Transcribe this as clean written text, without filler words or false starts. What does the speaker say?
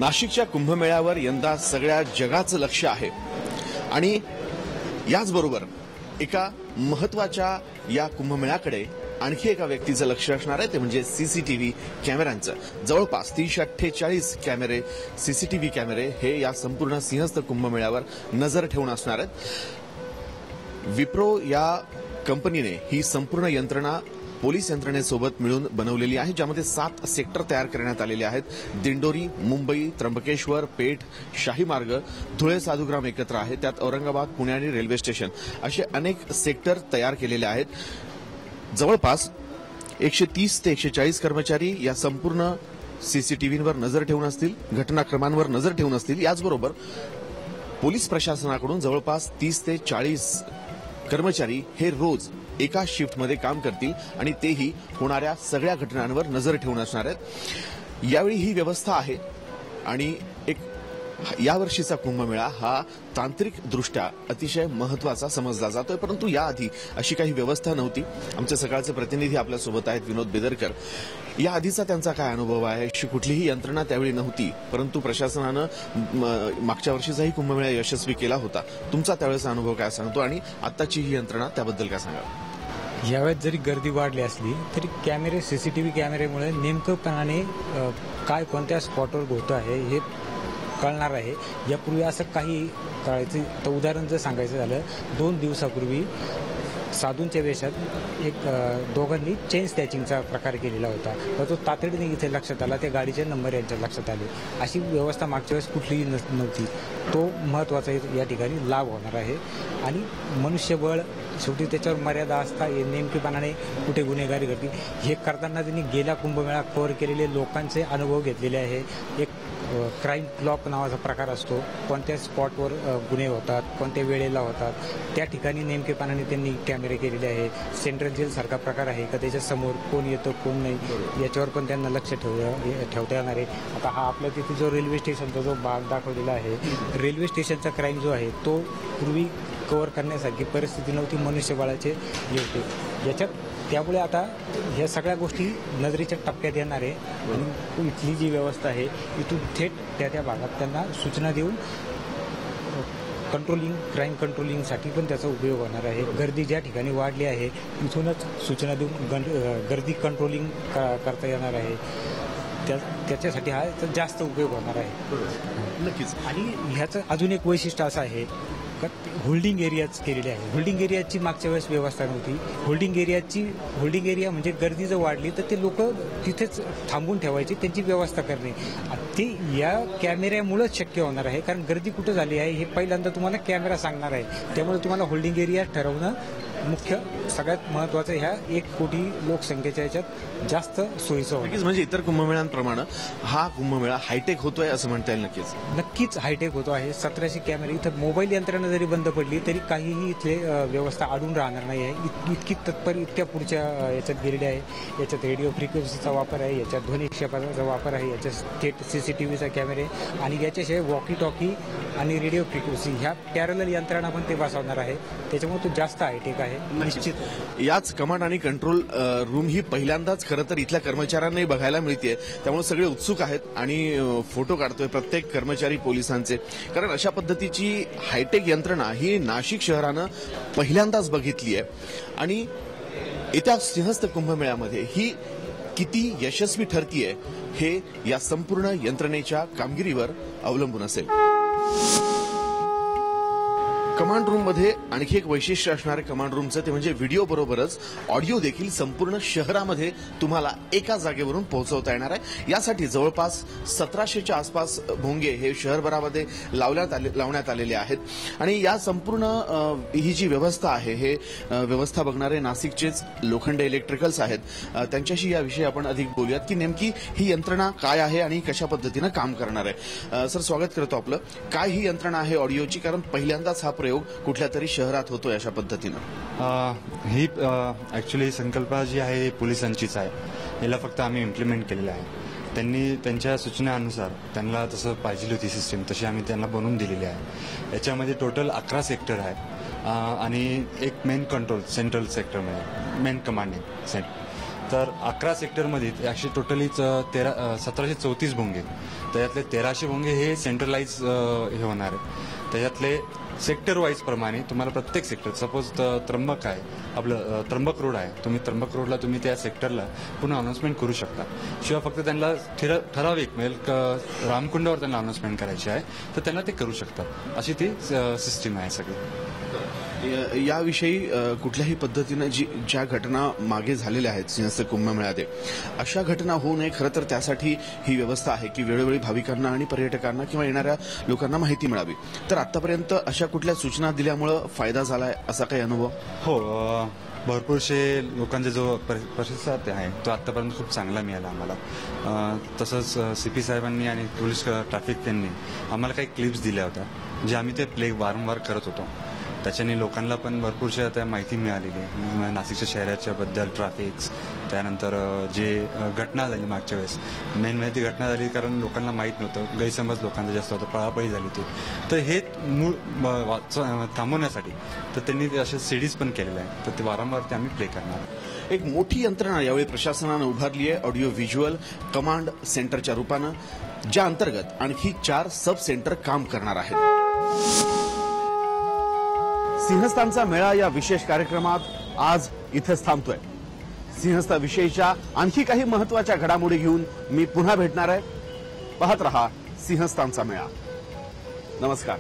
नाशिकच्या कुंभमेळ्यावर यंदा सगळ्या जगाचं लक्ष आहे आणि याचबरोबर एका महत्त्वाच्या या कुंभमेळ्याकडे आणखी एका व्यक्तीचं लक्ष असणार आहे, ते म्हणजे सीसीटीव्ही कॅमेऱ्यांचं. जवळपास 348 कॅमेरे, सीसीटीव्ही कॅमेरे हे या संपूर्ण सिंहस्थ कुंभमेळ्यावर नजर ठेवून असणार आहेत. विप्रो या कंपनीने ही संपूर्ण यंत्रणा पोलीस यंत्रणेसोबत मिळून बनवलेली आहे, ज्यामध्ये 7 सेक्टर तयार करण्यात आलेले आहेत. दिंडोरी, मुंबई, त्र्यंबकेश्वर, पेठ, शाही मार्ग, धुळे, साधुग्राम एकत्र आहे. त्यात औरंगाबाद, पुणे आणि रेल्वे स्टेशन असे अनेक सेक्टर तयार केलेले आहेत. जवळपास 130 ते 140 कर्मचारी या संपूर्ण सीसीटीव्हीवर नजर ठेवून असतील, घटनाक्रमांवर नजर ठेवून असतील. याचबरोबर पोलीस प्रशासनाकडून जवळपास 30 ते 40 कर्मचारी हे रोज एका शिफ्टमध्ये काम करतील आणि तेही होणाऱ्या सगळ्या घटनांवर नजर ठेवून असणार आहेत. यावेळी ही व्यवस्था आहे आणि एक यावर्षीचा कुंभमेळा हा तांत्रिकदृष्ट्या अतिशय महत्त्वाचा समजला जातोय, परंतु याआधी अशी काही व्यवस्था नव्हती. आमचे सकाळचे प्रतिनिधी आपल्यासोबत आहेत, विनोद बेदरकर. या आधीचा त्यांचा काय अनुभव आहे? अशी कुठलीही यंत्रणा त्यावेळी नव्हती, परंतु प्रशासनानं मागच्या वर्षीचाही कुंभमेळा यशस्वी केला होता. तुमचा त्यावेळेचा अनुभव काय सांगतो आणि आत्ताची ही यंत्रणा त्याबद्दल काय सांगा? यावेळेस जरी गर्दी वाढली असली तरी कॅमेरे, सीसीटीव्ही कॅमेरेमुळे नेमकंपणाने काय कोणत्या स्पॉटवर होतं आहे हे कळणार आहे. यापूर्वी असं काही कळायचं तर उदाहरण जर सांगायचं झालं, 2 दिवसापूर्वी साधूंच्या वेशात दोघांनी चेन स्नॅचिंगचा प्रकार केलेला होता, तर तो तातडीने इथे लक्षात आला. त्या गाडीचे नंबर यांच्या लक्षात आले. अशी व्यवस्था मागच्या वेळेस कुठलीही नव्हती. तो महत्त्वाचा या ठिकाणी लाभ होणार आहे. आणि मनुष्यबळ शेवटी त्याच्यावर मर्यादा असता नेमकेपणाने कुठे गुन्हेगारी करतील हे करताना त्यांनी गेल्या कुंभमेळा कव्हर केलेले लोकांचे अनुभव घेतलेले आहे. एक क्राईम क्लॉक नावाचा प्रकार असतो, कोणत्या स्पॉटवर गुन्हे होतात, कोणत्या वेळेला होतात, त्या ठिकाणी नेमकेपणाने त्यांनी कॅमेरे केलेले आहे. सेंट्रल जेल सारखा प्रकार आहे का त्याच्या समोर कोण येतं कोण नाही याच्यावर पण त्यांना लक्ष ठेवता येणार आहे. आता हा आपल्या तिथे जो रेल्वे स्टेशनचा जो भाग दाखवलेला आहे, रेल्वे स्टेशनचा क्राईम जो आहे तो पूर्वी कव्हर करण्यासारखी परिस्थिती नव्हती, मनुष्यबळाचे हे होते याच्यात. त्यामुळे आता ह्या सगळ्या गोष्टी नजरेच्या टप्प्यात येणार आहे आणि इथली जी व्यवस्था आहे इथून थेट त्या भागात त्यांना सूचना देऊन क्राईम कंट्रोलिंगसाठी पण त्याचा उपयोग होणार आहे. गर्दी ज्या ठिकाणी वाढली आहे इथूनच सूचना देऊन गर्दी कंट्रोलिंग करता येणार आहे. त्याच्यासाठी हा जास्त उपयोग होणार आहे नक्कीच. आणि ह्याचं अजून एक वैशिष्ट्य असं आहे का होल्डिंग एरियाच केलेले आहे. होल्डिंग एरियाची मागच्या वेळेस व्यवस्था नव्हती. होल्डिंग एरिया म्हणजे गर्दी जर वाढली तर ते लोक तिथेच थांबून ठेवायची, त्यांची व्यवस्था करणे ते या कॅमेऱ्यामुळेच शक्य होणार आहे. कारण गर्दी कुठं झाली आहे हे पहिल्यांदा तुम्हाला कॅमेरा सांगणार आहे. त्यामुळे तुम्हाला होल्डिंग एरिया ठरवणं मुख्य सगळ्यात महत्त्वाचं ह्या 1 कोटी लोकसंख्येच्या याच्यात जास्त सोयीचं होतं. म्हणजे इतर कुंभमेळ्यांप्रमाणे हा कुंभमेळा हायटेक होतोय असं म्हणता येईल. नक्कीच हायटेक होतो आहे. 1700 कॅमेरे. इथं मोबाईल यंत्रणा जरी बंद पडली तरी काहीही इथले व्यवस्था अडून राहणार नाही आहे. इतकी तत्पर इतक्या पुढच्या याच्यात गेलेली आहे. याच्यात रेडिओ फ्रिक्वेन्सीचा वापर आहे, याच्यात ध्वनी क्षेपणाचा वापर आहे, याच्यात थेट सीसीटीव्हीचा कॅमेरे आणि याच्याशिवाय वॉकी टॉकी आणि रेडिओ फ्रिक्वेन्सी ह्या पॅरलल यंत्रणा पण ते बसवणार आहे. त्याच्यामुळे तो जास्त हायटेक आहे निश्चित. याच कमांड आणि कंट्रोल रूम ही पहिल्यांदाच खरं तर इथल्या कर्मचाऱ्यांनाही बघायला मिळते, त्यामुळे सगळे उत्सुक आहेत आणि फोटो काढतोय प्रत्येक कर्मचारी पोलिसांचे. कारण अशा पद्धतीची हायटेक यंत्रणा ही नाशिक शहरानं पहिल्यांदाच बघितली आहे आणि येत्या सिंहस्थ कुंभमेळ्यामध्ये ही किती यशस्वी ठरतीये हे या संपूर्ण यंत्रणेच्या कामगिरीवर अवलंबून असेल. कमांड रूममध्ये आणखी एक वैशिष्ट्य असणारे कमांड रूमचं ते म्हणजे व्हिडिओ बरोबरच ऑडिओ देखील संपूर्ण शहरामध्ये तुम्हाला एका जागेवरून पोहोचवता येणार आहे. यासाठी जवळपास 1700च्या आसपास भोंगे हे शहरभरामध्ये लावण्यात आलेले आहेत आणि या संपूर्ण ही जी व्यवस्था आहे हे व्यवस्था बघणारे नाशिकचेच लोखंडे इलेक्ट्रिकल्स आहेत. त्यांच्याशी याविषयी आपण अधिक बोलूयात की नेमकी ही यंत्रणा काय आहे आणि कशा पद्धतीनं काम करणार आहे. सर, स्वागत करतो आपलं. काय ही यंत्रणा आहे ऑडिओची? कारण पहिल्यांदाच हा प्रयोग कुठल्या तरी शहरात होतोय अशा पद्धतीनं. ही ऍक्च्युली संकल्पना जी आहे पोलिसांचीच आहे. याला फक्त आम्ही इम्प्लिमेंट केलेलं आहे. त्यांनी त्यांच्या सूचनेनुसार त्यांना जसं पाहिजे होती सिस्टीम तशी आम्ही त्यांना बनवून दिलेली आहे. याच्यामध्ये टोटल 11 सेक्टर आहे आणि एक मेन कंट्रोल सेंट्रल सेक्टरमध्ये मेन कमांडिंग सेंटर. तर 11 सेक्टरमध्ये अशी टोटली 1734 भोंगे त्याच्यातले 1300 भोंगे हे सेंट्रलाइज हे होणार आहे. त्याच्यातले सेक्टर वाईज प्रमाणे तुम्हाला प्रत्येक सेक्टर, सपोज त्र्यंबक आहे आपलं, त्र्यंबक रोड आहे, तुम्ही त्र्यंबक रोडला तुम्ही त्या सेक्टरला पुन्हा अनाउन्समेंट करू शकता. शिवाय फक्त त्यांना ठराविक म्हणजे रामकुंडावर त्यांना अनाउन्समेंट करायची आहे तर त्यांना ते करू शकतात. अशी ती सिस्टीम आहे सगळी. याविषयी कुठल्याही पद्धतीनं ज्या घटना मागे झालेल्या आहेत सिंहस्थ कुंभमेळ्यात, अशा घटना होऊ नये, खरं तर त्यासाठी ही व्यवस्था आहे की वेळोवेळी भाविकांना आणि पर्यटकांना किंवा येणाऱ्या लोकांना माहिती मिळावी. तर आतापर्यंत अशा कुठल्या सूचना दिल्यामुळं फायदा झालाय असा काही अनुभव? हो, भरपूरशे लोकांचा जो प्रतिसाद आहे तो आतापर्यंत खूप चांगला मिळाला आम्हाला. तसंच CP साहेबांनी आणि पोलीस ट्रॅफिक त्यांनी आम्हाला काही क्लिप्स दिल्या होत्या जे आम्ही ते प्ले वारंवार करत होतो. त्याच्याने लोकांना पण भरपूरशा त्या माहिती मिळालेली आहे नाशिकच्या शहराच्या बद्दल, ट्रॅफिक्स, त्यानंतर जे घटना झाली मागच्या वेळेस, मेन म्हणजे ती घटना झाली कारण लोकांना माहीत नव्हतं, गैरसमज लोकांचा जास्त होता, पळापळी झाली ती. तर हे मूळ थांबवण्यासाठी तर त्यांनी ते अशा सीडीज पण केलेल्या आहेत, तर ते वारंवार ते आम्ही प्ले करणार. एक मोठी यंत्रणा यावेळी प्रशासनानं उभारली आहे ऑडिओ व्हिज्युअल कमांड सेंटरच्या रूपानं, ज्या अंतर्गत आणखी 4 सब सेंटर काम करणार आहेत. सिंहस्थांचा मेळा या विशेष कार्यक्रमात आज इथेच थांबतोय. सिंहस्थाविषयीच्या आणखी काही महत्वाच्या घडामोडी घेऊन मी पुन्हा भेटणार आहे. पाहत रहा सिंहस्थांचा मेळा. नमस्कार.